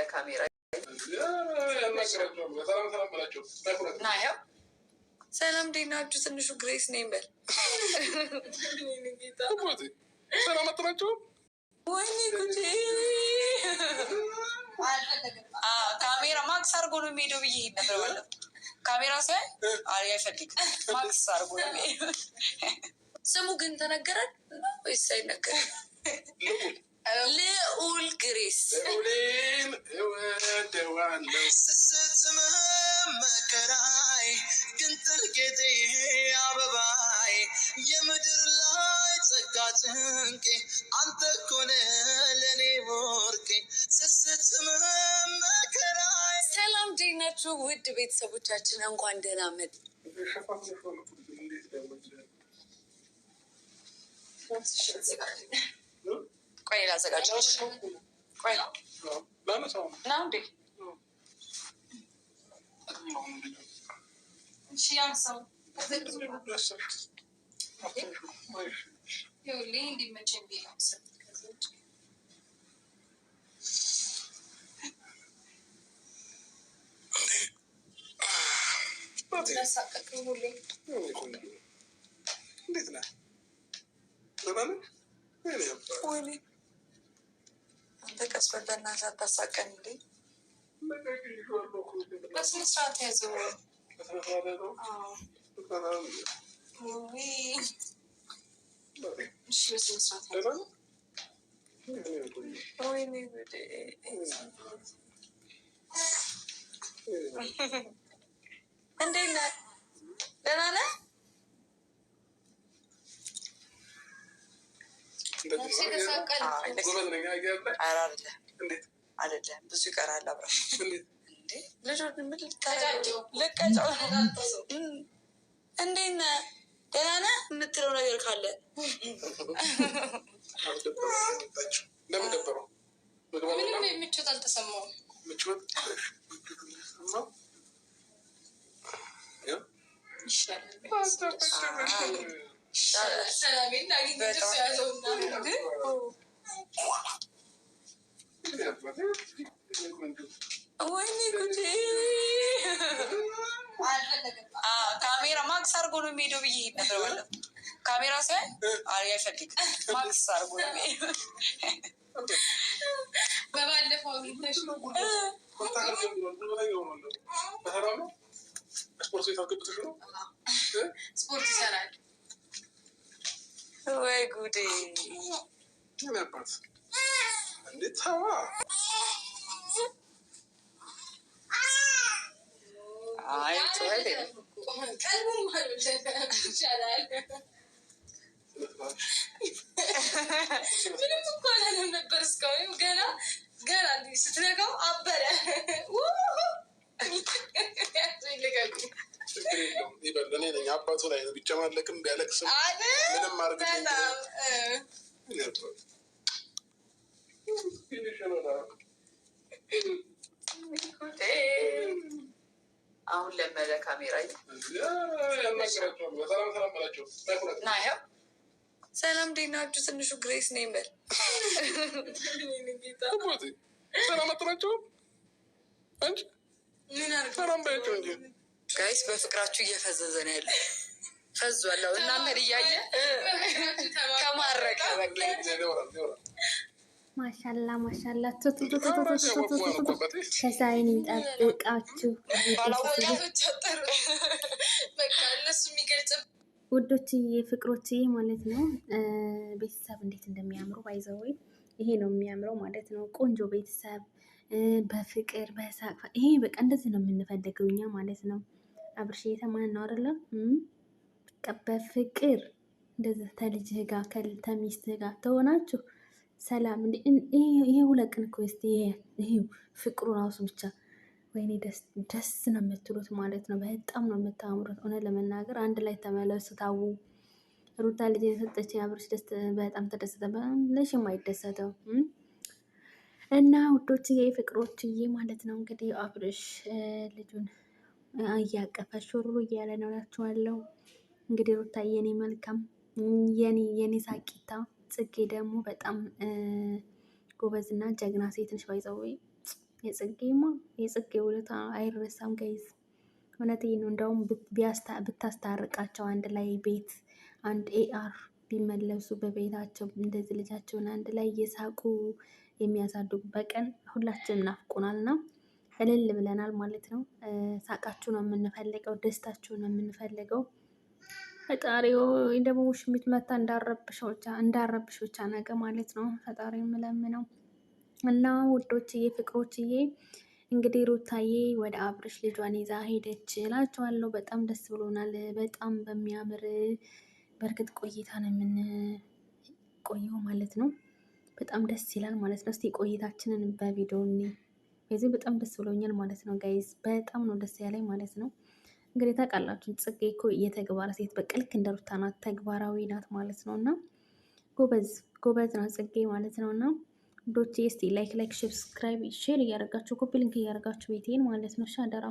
ካሜራ ሰላም እንዴት ናችሁ? ትንሹ ግሬስ ነኝ በል። ሰላም አትናቸው። ወይኔ ጉዴ! ካሜራ ማክስ አድርጎ ነው የሚሄደው ብዬ ሄድ ነበር ባለፈው። ካሜራ ሳይ አይፈልግም ማክስ አድርጎ ነው የሚሄደው። ስሙ ግን ተነገረን ወይስ አይነገርም? ልዑል ግሬስ መከራይ ግንጥል ጌጤ አበባይ የምድር ላይ ጸጋ ጭንቄ አንተ ኮነ ለኔ ወርቄ ስስት መከራይ። ሰላም እንዴት ናችሁ ውድ ቤተሰቦቻችን? እንኳን ደህና መጡ። ቆይ ላዘጋጅልሽ። ቆይ ና እንዴ ያንሰው እንዲመቸኝ ብዬ ነው እንዴት ነህ? ደህና ነህ? ወይኔ አንተ ቀስ በል በእናትህ አታሳቀን እንዴ። በስነ ስርዓት ያዘው። እሺ በስነ ስርዓት ያዘው። ወይኔ ጉዴ! እንዴት ነህ? ደህና ነህ? አይደለም ብዙ ይቀራል። አብራ ልጆች ምን ልቀጫው? እንዴት ነህ? ደህና ነህ የምትለው ነገር ካለ ምንም ምቾት አልተሰማውም። ሰላሜን አግኝቼ ያዘውና ወይኔ ጉዴ! ካሜራ ማክስ አድርጎ ነው የሚሄደው ብዬ ሄድ ነበር ባለፈው። ካሜራ ሳይ አይፈልግም ማክስ አድርጎ ነው የሚሄደው። በባለፈው ስፖርት ይሰራል። ወይ ጉዴ! እንዴት ምንም እኮ አላለም ነበር እስካሁን። ገና እንዲህ ስትነካው አበረ። አባቱ ላይ ነው ቢጨማለቅም ቢያለቅስም ምንም ማድረግ አሁን ለመደ ካሜራ ናየው። ሰላም እንዴት ናችሁ? ትንሹ ግሬስ ነኝ በል። ሰላም አትናቸው። ሰላም ባያቸው እንጂ ጋይስ በፍቅራችሁ እየፈዘዘ ነው ያለ። ፈዟል እናንተን እያየ ከማረከ በቃ ማሻላ ማሻላ ከዛይን ይጠብቃችሁ ውዶችዬ ፍቅሮችዬ ማለት ነው። ቤተሰብ እንዴት እንደሚያምሩ ባይዘወይ ይሄ ነው የሚያምረው ማለት ነው። ቆንጆ ቤተሰብ በፍቅር በሳቅ ይሄ በቃ እንደዚህ ነው የምንፈልገው እኛ ማለት ነው። አብርሽ የተማን ነው አይደለም? በቃ በፍቅር እንደዚህ ተልጅህ ጋር ከሚስትህ ጋር ተሆናችሁ ሰላም ይሄ ሁለት ቀን እኮ ይሄ ፍቅሩ ራሱ ብቻ ወይኔ ደስ ነው የምትሉት ማለት ነው። በጣም ነው የምታምሩት። እውነት ለመናገር አንድ ላይ ተመለሱ። ታው ሩታ ልጅ የሰጠችኝ አብርሽ በጣም ተደሰተ። ለሽ የማይደሰተው እና ውዶችዬ ፍቅሮችዬ ማለት ነው። እንግዲህ አብርሽ ልጁን እያቀፈ ሹሩ እያለ ነው እላችኋለሁ። እንግዲህ ሩታ የኔ መልካም የኔ ሳቂታ ጽጌ ደግሞ በጣም ጎበዝና ጀግና ሴት ነሽ። ባይዘው የጽጌ ውለታ አይረሳም ጋይዝ። እውነቴን ነው። እንደውም ብታስታርቃቸው አንድ ላይ ቤት አንድ ኤአር ቢመለሱ በቤታቸው እንደዚህ ልጃቸውን አንድ ላይ እየሳቁ የሚያሳድጉ በቀን ሁላችንም ናፍቆናል እና እልል ብለናል ማለት ነው። ሳቃችሁ ነው የምንፈልገው፣ ደስታችሁ ነው የምንፈልገው። ፈጣሪው ደግሞ ውሽሚት መታ እንዳረብሽ ብቻ ነገ ማለት ነው ፈጣሪ የምለምነው እና ውዶችዬ፣ ፍቅሮችዬ እንግዲህ ሩታዬ ወደ አብርሽ ልጇን ይዛ ሄደች እላቸዋለሁ። በጣም ደስ ብሎናል። በጣም በሚያምር በእርግጥ ቆይታ ነው የምንቆየው ማለት ነው። በጣም ደስ ይላል ማለት ነው። እስቲ ቆይታችንን በቪዲዮ በዚህ በጣም ደስ ብሎኛል ማለት ነው ጋይዝ። በጣም ነው ደስ ያለኝ ማለት ነው። እንግዲህ ታውቃላችሁ ጽጌ እኮ የተግባር ሴት በቃ ልክ እንደ ሩታ ናት፣ ተግባራዊ ናት ማለት ነው። እና ጎበዝ ናት ጽጌ ማለት ነው። እና ዶቼ እስቲ ላይክ፣ ሰብስክራይብ፣ ሼር እያደረጋችሁ ኮፒ ሊንክ እያደረጋችሁ ቤቴን ማለት ነው። ሻደራ